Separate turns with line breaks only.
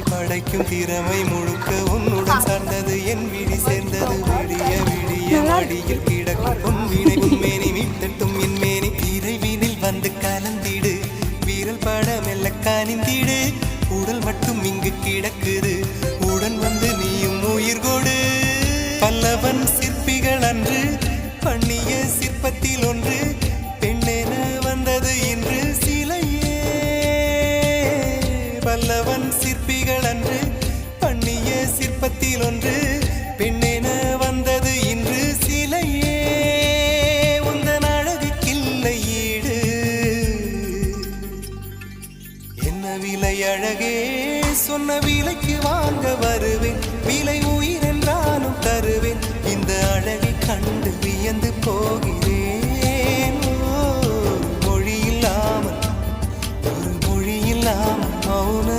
படைக்கும் திறமை முழுக்க உன்னுடன் சார்ந்தது என் விழி சேர்ந்தது விடிய விடிய மடியில் கிடக்கும் உன்வினை உன்மேனி மீட்டட்டும் என்மேனி இறைவினில் வந்து கலந்திடு வீரல் பட மெல்ல காணிந்திடு உடல் மட்டும் இங்கு கிடக்குது உடன் வந்து நீயும் உயிர் கொடு பல்லவன் சிற்பிகள் அன்று பண்ணிய சிற்பத்தில் ஒன்று பெண்ணென வந்தது இன்று சிலையே பல்லவன் சிற்பிகள் அன்று பண்ணிய சிற்பத்தில் ஒன்று பெண்ணென வந்தது இன்று சிலையே உந்தன் அழகுக்கில்லை ஈடு என்ன விலை அழகே சொன்ன விலைக்கு வாங்க வருவேன் விலை உயிர் என்றாலும் தருவேன் இந்த அழகை கண்டு வியந்து போகிறேன்